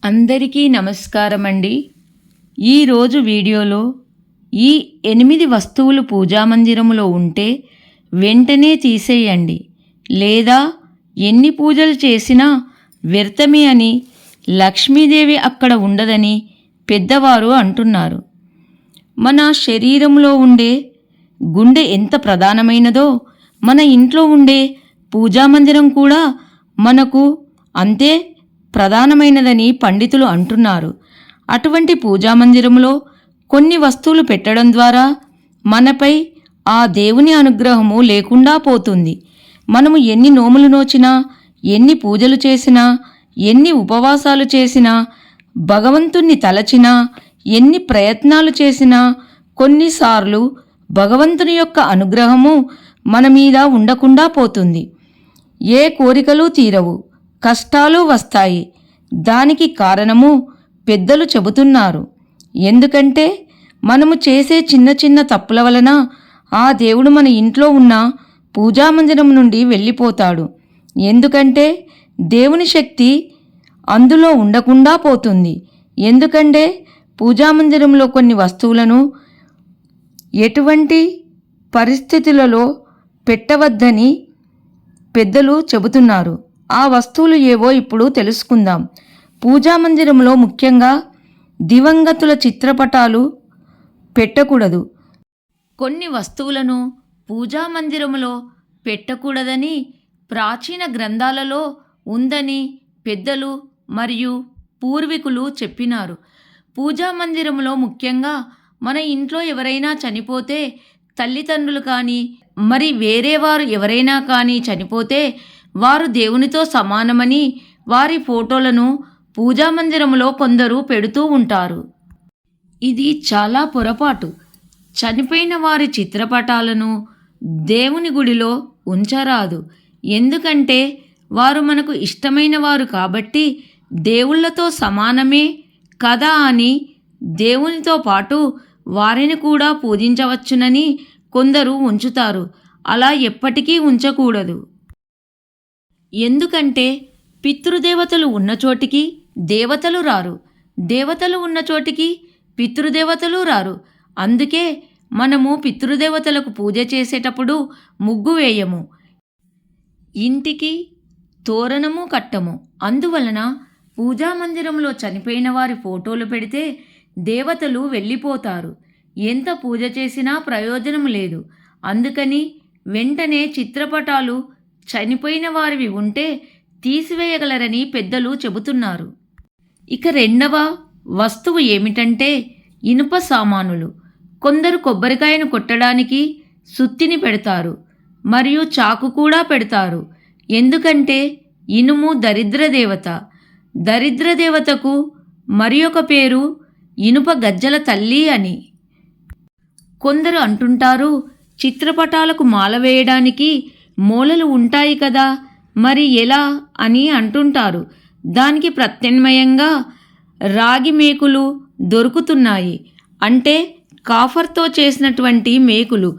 అందరికీ నమస్కారం అండి. ఈరోజు వీడియోలో ఈ 8 వస్తువులు పూజామందిరములో ఉంటే వెంటనే తీసేయండి, లేదా ఎన్ని పూజలు చేసినా వ్యర్థమే అని, లక్ష్మీదేవి అక్కడ ఉండదని పెద్దవారు అంటున్నారు. మన శరీరంలో ఉండే గుండె ఎంత ప్రధానమైనదో మన ఇంట్లో ఉండే పూజామందిరం కూడా మనకు అంతే ప్రధానమైనదని పండితులు అంటున్నారు. అటువంటి పూజామందిరంలో కొన్ని వస్తువులు పెట్టడం ద్వారా మనపై ఆ దేవుని అనుగ్రహము లేకుండా పోతుంది. మనము ఎన్ని నోములు నోచినా, ఎన్ని పూజలు చేసినా, ఎన్ని ఉపవాసాలు చేసినా, భగవంతుణ్ణి తలచినా, ఎన్ని ప్రయత్నాలు చేసినా కొన్నిసార్లు భగవంతుని యొక్క అనుగ్రహము మన మీద ఉండకుండా పోతుంది. ఏ కోరికలు తీరవు, కష్టాలు వస్తాయి. దానికి కారణము పెద్దలు చెబుతున్నారు. ఎందుకంటే మనము చేసే చిన్న చిన్న తప్పుల వలన ఆ దేవుడు మన ఇంట్లో ఉన్న పూజామందిరం నుండి వెళ్ళిపోతాడు. ఎందుకంటే దేవుని శక్తి అందులో ఉండకుండా పోతుంది. ఎందుకంటే పూజామందిరంలో కొన్ని వస్తువులను ఎటువంటి పరిస్థితులలో పెట్టవద్దని పెద్దలు చెబుతున్నారు. ఆ వస్తువులు ఏవో ఇప్పుడు తెలుసుకుందాం. పూజామందిరంలో ముఖ్యంగా దివంగతుల చిత్రపటాలు పెట్టకూడదు. కొన్ని వస్తువులను పూజామందిరములో పెట్టకూడదని ప్రాచీన గ్రంథాలలో ఉందని పెద్దలు మరియు పూర్వీకులు చెప్పినారు. పూజామందిరంలో ముఖ్యంగా మన ఇంట్లో ఎవరైనా చనిపోతే, తల్లిదండ్రులు కానీ మరి వేరే వారు ఎవరైనా కానీ చనిపోతే వారు దేవునితో సమానమని వారి ఫోటోలను పూజామందిరంలో కొందరు పెడుతూ ఉంటారు. ఇది చాలా పొరపాటు. చనిపోయిన వారి చిత్రపటాలను దేవుని గుడిలో ఉంచరాదు. ఎందుకంటే వారు మనకు ఇష్టమైన వారు కాబట్టి దేవుళ్ళతో సమానమే కదా అని దేవునితో పాటు వారిని కూడా పూజించవచ్చునని కొందరు ఉంచుతారు. అలా ఎప్పటికీ ఉంచకూడదు. ఎందుకంటే పితృదేవతలు ఉన్న చోటికి దేవతలు రారు, దేవతలు ఉన్న చోటికి పితృదేవతలు రారు. అందుకే మనము పితృదేవతలకు పూజ చేసేటప్పుడు ముగ్గు వేయము, ఇంటికి తోరణము కట్టము. అందువలన పూజామందిరంలో చనిపోయిన వారి ఫోటోలు పెడితే దేవతలు వెళ్ళిపోతారు. ఎంత పూజ చేసినా ప్రయోజనం లేదు. అందుకని వెంటనే చిత్రపటాలు చనిపోయిన వారివి ఉంటే తీసివేయగలరని పెద్దలు చెబుతున్నారు. ఇక రెండవ వస్తువు ఏమిటంటే ఇనుప సామానులు. కొందరు కొబ్బరికాయను కొట్టడానికి సుత్తిని పెడతారు మరియు చాకు కూడా పెడతారు. ఎందుకంటే ఇనుము దరిద్ర దేవత. దరిద్ర దేవతకు మరి ఒక పేరు ఇనుప గజ్జల తల్లి అని. కొందరు అంటుంటారు, చిత్రపటాలకు మాల వేయడానికి మూలలు ఉంటాయి కదా, మరి ఎలా అని అంటుంటారు. దానికి ప్రత్యామ్నాయంగా రాగి మేకులు దొరుకుతున్నాయి. అంటే కాఫర్తో చేసినటువంటి మేకులు,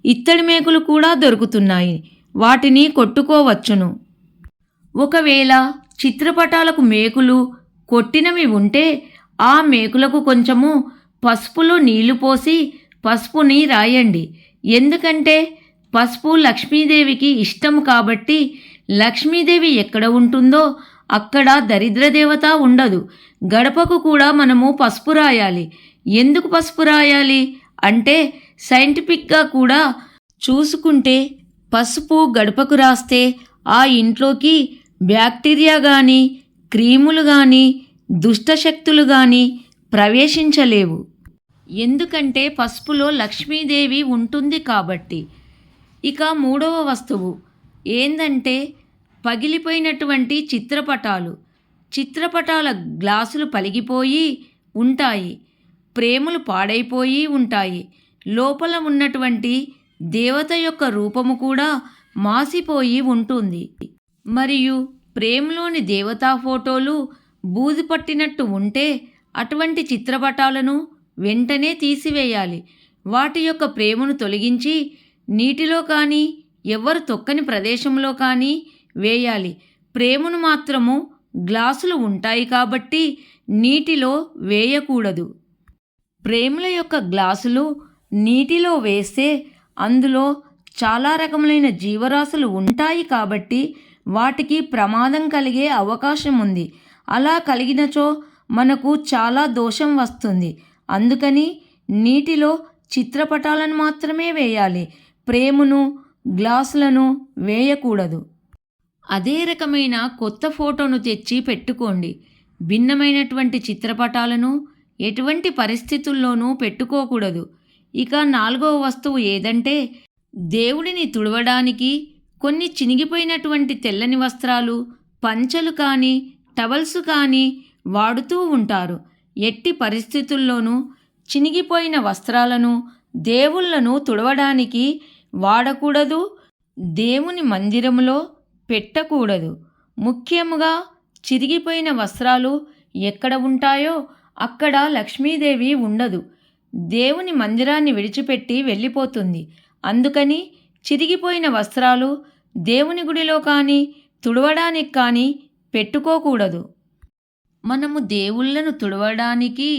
ఇత్తడి మేకులు కూడా దొరుకుతున్నాయి. వాటిని కొట్టుకోవచ్చును. ఒకవేళ చిత్రపటాలకు మేకులు కొట్టినవి ఉంటే ఆ మేకులకు కొంచెము పసుపులో నీళ్లు పోసి పసుపుని రాయండి. ఎందుకంటే పసుపు లక్ష్మీదేవికి ఇష్టం కాబట్టి లక్ష్మీదేవి ఎక్కడ ఉంటుందో అక్కడ దరిద్రదేవత ఉండదు. గడపకు కూడా మనము పసుపు రాయాలి. ఎందుకు పసుపు రాయాలి అంటే సైంటిఫిక్గా కూడా చూసుకుంటే పసుపు గడపకు రాస్తే ఆ ఇంట్లోకి బ్యాక్టీరియా కానీ, క్రిములు కానీ, దుష్టశక్తులు కానీ ప్రవేశించలేవు. ఎందుకంటే పసుపులో లక్ష్మీదేవి ఉంటుంది కాబట్టి. ఇక మూడవ వస్తువు ఏందంటే పగిలిపోయినటువంటి చిత్రపటాలు. చిత్రపటాల గ్లాసులు పలిగిపోయి ఉంటాయి, ప్రేములు పాడైపోయి ఉంటాయి. లోపల ఉన్నటువంటి దేవత యొక్క రూపము కూడా మాసిపోయి ఉంటుంది. మరియు ప్రేమలోని దేవతా ఫోటోలు బూజు పట్టినట్టు ఉంటే అటువంటి చిత్రపటాలను వెంటనే తీసివేయాలి. వాటి యొక్క ప్రేమను తొలగించి నీటిలో కానీ ఎవ్వరు తొక్కని ప్రదేశంలో కానీ వేయాలి. ప్రేమను మాత్రము గ్లాసులు ఉంటాయి కాబట్టి నీటిలో వేయకూడదు. ప్రేముల యొక్క గ్లాసులు నీటిలో వేస్తే అందులో చాలా రకములైన జీవరాశులు ఉంటాయి కాబట్టి వాటికి ప్రమాదం కలిగే అవకాశం ఉంది. అలా కలిగినచో మనకు చాలా దోషం వస్తుంది. అందుకని నీటిలో చిత్రపటాలను మాత్రమే వేయాలి. ప్రేమును గ్లాసులను వేయకూడదు. అదే రకమైన కొత్త ఫోటోను తెచ్చి పెట్టుకోండి. భిన్నమైనటువంటి చిత్రపటాలను ఎటువంటి పరిస్థితుల్లోనూ పెట్టుకోకూడదు. ఇక 4వ వస్తువు ఏదంటే, దేవుడిని తుడవడానికి కొన్ని చినిగిపోయినటువంటి తెల్లని వస్త్రాలు, పంచలు కానీ టవల్స్ కానీ వాడుతూ ఉంటారు. ఎట్టి పరిస్థితుల్లోనూ చినిగిపోయిన వస్త్రాలను దేవుళ్ళను తుడవడానికి వాడకూడదు. దేవుని మందిరంలో పెట్టకూడదు. ముఖ్యముగా చిరిగిపోయిన వస్త్రాలు ఎక్కడ ఉంటాయో అక్కడ లక్ష్మీదేవి ఉండదు. దేవుని మందిరాన్ని విడిచిపెట్టి వెళ్ళిపోతుంది. అందుకని చిరిగిపోయిన వస్త్రాలు దేవుని గుడిలో కానీ తుడవడానికి కానీ పెట్టుకోకూడదు. మనము దేవుళ్ళను తుడవడానికి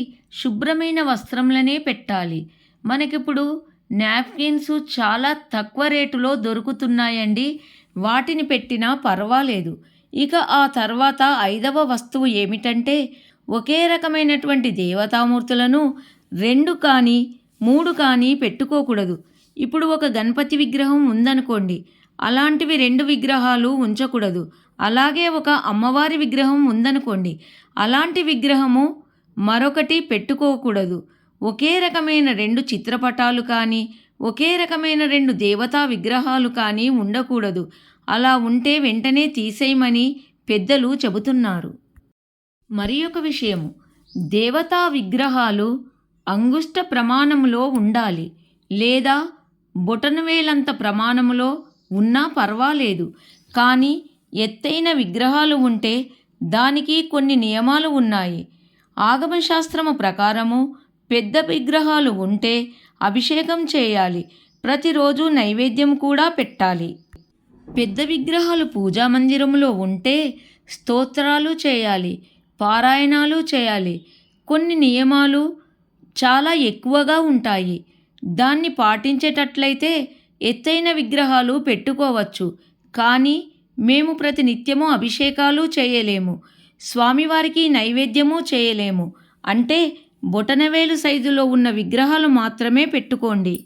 శుభ్రమైన వస్త్రములనే పెట్టాలి. మనకిప్పుడు నాప్కిన్స్ చాలా తక్కువ రేటులో దొరుకుతున్నాయండి. వాటిని పెట్టినా పర్వాలేదు. ఇక ఆ తర్వాత 5వ వస్తువు ఏమిటంటే, ఒకే రకమైనటువంటి దేవతామూర్తులను 2 కానీ 3 కానీ పెట్టుకోకూడదు. ఇప్పుడు ఒక గణపతి విగ్రహం ఉందనుకోండి, అలాంటివి 2 విగ్రహాలు ఉంచకూడదు. అలాగే ఒక అమ్మవారి విగ్రహం ఉందనుకోండి, అలాంటి విగ్రహము మరొకటి పెట్టుకోకూడదు. ఒకే రకమైన 2 చిత్రపటాలు కానీ ఒకే రకమైన 2 దేవతా విగ్రహాలు కానీ ఉండకూడదు. అలా ఉంటే వెంటనే తీసేయమని పెద్దలు చెబుతున్నారు. మరి ఒక విషయము, దేవతా విగ్రహాలు అంగుష్ట ప్రమాణములో ఉండాలి, లేదా బొటనవేలంత ప్రమాణములో ఉన్నా పర్వాలేదు. కానీ ఎత్తైన విగ్రహాలు ఉంటే దానికి కొన్ని నియమాలు ఉన్నాయి. ఆగమశాస్త్రము ప్రకారము పెద్ద విగ్రహాలు ఉంటే అభిషేకం చేయాలి. ప్రతిరోజు నైవేద్యం కూడా పెట్టాలి. పెద్ద విగ్రహాలు పూజా మందిరంలో ఉంటే స్తోత్రాలు చేయాలి, పారాయణాలు చేయాలి. కొన్ని నియమాలు చాలా ఎక్కువగా ఉంటాయి. దాన్ని పాటించేటట్లయితే ఎత్తైన విగ్రహాలు పెట్టుకోవచ్చు. కానీ మేము ప్రతినిత్యము అభిషేకాలు చేయలేము, స్వామివారికి నైవేద్యము చేయలేము అంటే బొటనవేలు సైజులో ఉన్న విగ్రహాలు మాత్రమే పెట్టుకోండి.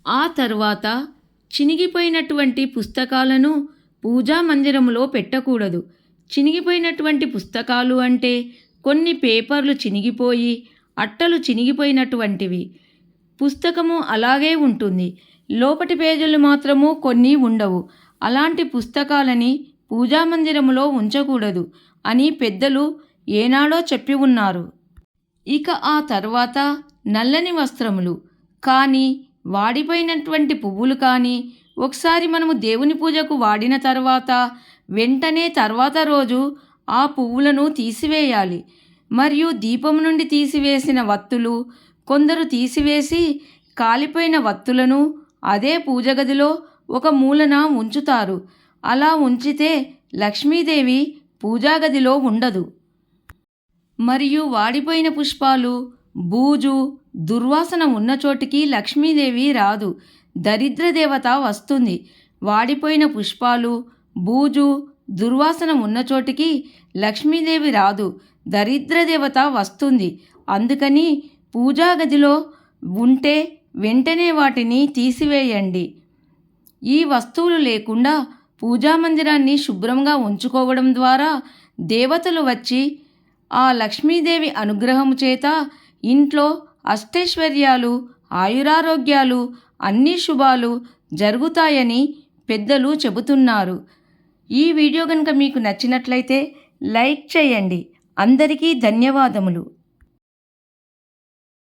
ఆ తర్వాత చినిగిపోయినటువంటి పుస్తకాలను పూజా మందిరంలో పెట్టకూడదు. చినిగిపోయినటువంటి పుస్తకాలు అంటే కొన్ని పేపర్లు చినిగిపోయి అట్టలు చినిగిపోయినటువంటివి. పుస్తకము అలాగే ఉంటుంది, లోపటి పేజీలు మాత్రము కొన్ని ఉండవు. అలాంటి పుస్తకాలని పూజా మందిరములో ఉంచకూడదు అని పెద్దలు ఏనాడో చెప్పి ఉన్నారు. ఇక ఆ తర్వాత నల్లని వస్త్రములు కానీ వాడిపోయినటువంటి పువ్వులు కానీ ఒకసారి మనము దేవుని పూజకు వాడిన తర్వాత వెంటనే తర్వాత రోజు ఆ పువ్వులను తీసివేయాలి. మరియు దీపం నుండి తీసివేసిన వత్తులు కొందరు తీసివేసి కాలిపోయిన వత్తులను అదే పూజ గదిలో ఒక మూలన ఉంచుతారు. అలా ఉంచితే లక్ష్మీదేవి పూజా గదిలో ఉండదు. మరియు వాడిపోయిన పుష్పాలు, బూజు, దుర్వాసన ఉన్న చోటికి లక్ష్మీదేవి రాదు, దరిద్ర దేవత వస్తుంది. వాడిపోయిన పుష్పాలు, బూజు, దుర్వాసన ఉన్న చోటికి లక్ష్మీదేవి రాదు, దరిద్ర దేవత వస్తుంది. అందుకని పూజా గదిలో ఉంటే వెంటనే వాటిని తీసివేయండి. ఈ వస్తువులు లేకుండా పూజా మందిరాన్ని శుభ్రంగా ఉంచుకోవడం ద్వారా దేవతలు వచ్చి ఆ లక్ష్మీదేవి అనుగ్రహము చేత ఇంట్లో అష్టైశ్వర్యాలు, ఆయురారోగ్యాలు, అన్ని శుభాలు జరుగుతాయని పెద్దలు చెబుతున్నారు. ఈ వీడియో కనుక మీకు నచ్చినట్లయితే లైక్ చేయండి. అందరికీ ధన్యవాదములు.